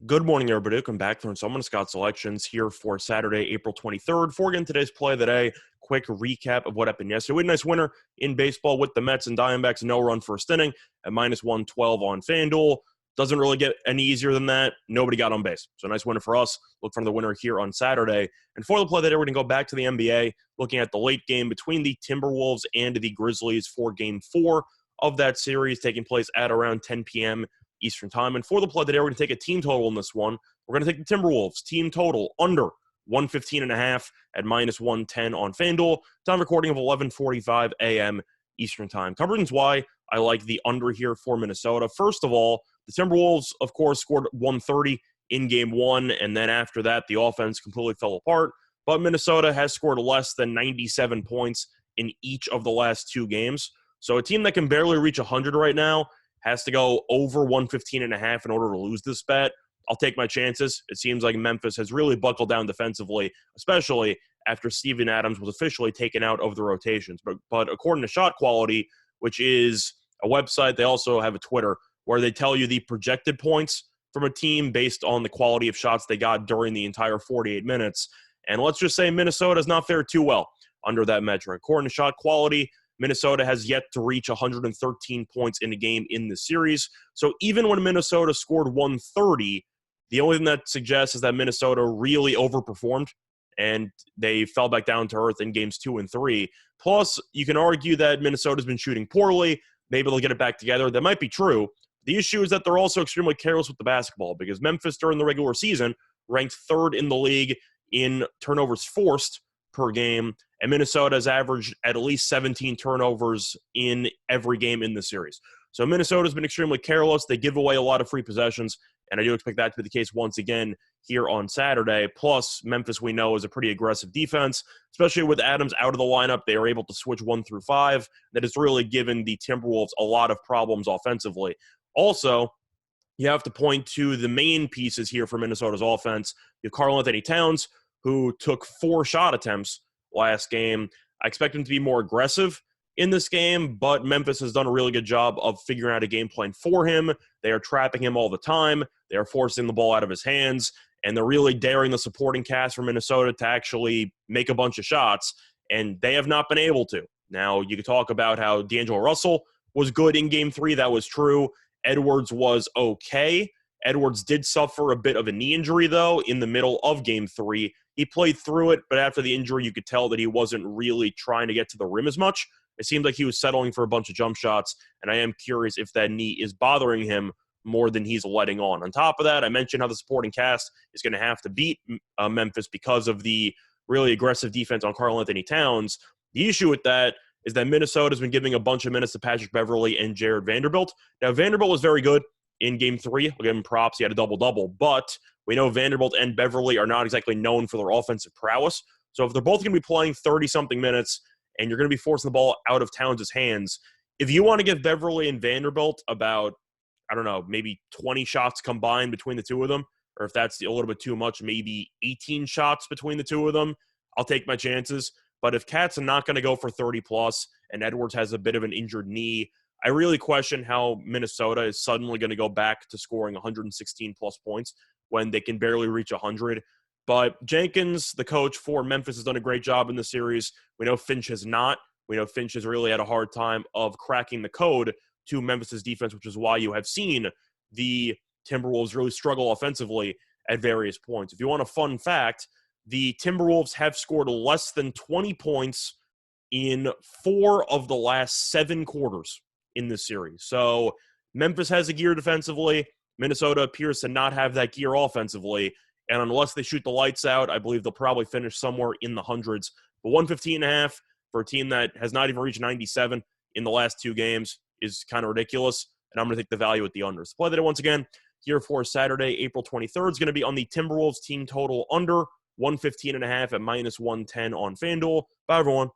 Good morning, everybody. Welcome back for Someone Scott Selections here for Saturday, April 23rd. Before getting today's play of the day, quick recap of what happened yesterday. We had a nice winner in baseball with the Mets and Diamondbacks. No run first inning at minus 112 on FanDuel. Doesn't really get any easier than that. Nobody got on base. So nice winner for us. Look for the winner here on Saturday. And for the play of the day, we're going to go back to the NBA, looking at the late game between the Timberwolves and the Grizzlies for Game 4 of that series, taking place at around 10 p.m. Eastern time. And for the play of the day, we're going to take a team total in this one. We're going to take the Timberwolves team total under 115.5 at minus 110 on FanDuel. Time recording of 11:45 a.m. Eastern time. Couple reasons why I like the under here for Minnesota. First of all, the Timberwolves, of course, scored 130 in Game 1, and then after that, the offense completely fell apart. But Minnesota has scored less than 97 points in each of the last two games. So a team that can barely reach 100 right now has to go over 115.5 in order to lose this bet. I'll take my chances. It seems like Memphis has really buckled down defensively, especially after Steven Adams was officially taken out of the rotations. But according to Shot Quality, which is a website, they also have a Twitter, where they tell you the projected points from a team based on the quality of shots they got during the entire 48 minutes. And let's just say Minnesota has not fared too well under that metric. According to Shot Quality, Minnesota has yet to reach 113 points in a game in the series. So even when Minnesota scored 130, the only thing that suggests is that Minnesota really overperformed, and they fell back down to earth in games 2 and 3. Plus, you can argue that Minnesota's been shooting poorly. Maybe they'll get it back together. That might be true. The issue is that they're also extremely careless with the basketball, because Memphis during the regular season ranked third in the league in turnovers forced per game, and Minnesota has averaged at least 17 turnovers in every game in the series. So Minnesota's been extremely careless. They give away a lot of free possessions, and I do expect that to be the case once again here on Saturday. Plus, Memphis, we know, is a pretty aggressive defense, especially with Adams out of the lineup. They are able to switch 1 through 5. That has really given the Timberwolves a lot of problems offensively. Also, you have to point to the main pieces here for Minnesota's offense. You have Karl-Anthony Towns, who took 4 shot attempts last game. I expect him to be more aggressive in this game, but Memphis has done a really good job of figuring out a game plan for him. They are trapping him all the time. They are forcing the ball out of his hands, and they're really daring the supporting cast for Minnesota to actually make a bunch of shots, and they have not been able to. Now, you could talk about how D'Angelo Russell was good in Game 3. That was true. Edwards was okay. Edwards did suffer a bit of a knee injury, though, in the middle of Game 3. He played through it, but after the injury, you could tell that he wasn't really trying to get to the rim as much. It seemed like he was settling for a bunch of jump shots, and I am curious if that knee is bothering him more than he's letting on. On top of that, I mentioned how the supporting cast is going to have to beat Memphis because of the really aggressive defense on Karl-Anthony Towns. The issue with that is that Minnesota's been giving a bunch of minutes to Patrick Beverley and Jared Vanderbilt. Now, Vanderbilt was very good in Game 3. I'll give him props. He had a double-double. But we know Vanderbilt and Beverley are not exactly known for their offensive prowess. So if they're both going to be playing 30-something minutes and you're going to be forcing the ball out of Towns' hands, if you want to give Beverley and Vanderbilt about, I don't know, maybe 20 shots combined between the two of them, or if that's a little bit too much, maybe 18 shots between the two of them, I'll take my chances. But if Cat's not going to go for 30-plus and Edwards has a bit of an injured knee, I really question how Minnesota is suddenly going to go back to scoring 116-plus points when they can barely reach 100. But Jenkins, the coach for Memphis, has done a great job in the series. We know Finch has not. We know Finch has really had a hard time of cracking the code to Memphis's defense, which is why you have seen the Timberwolves really struggle offensively at various points. If you want a fun fact, the Timberwolves have scored less than 20 points in 4 of the last 7 quarters in this series. So Memphis has a gear defensively. Minnesota appears to not have that gear offensively. And unless they shoot the lights out, I believe they'll probably finish somewhere in the hundreds. But 115.5 for a team that has not even reached 97 in the last 2 games is kind of ridiculous. And I'm going to take the value at the unders. The play that once again here for Saturday, April 23rd is going to be on the Timberwolves team total under 115.5 at minus 110 on FanDuel. Bye, everyone.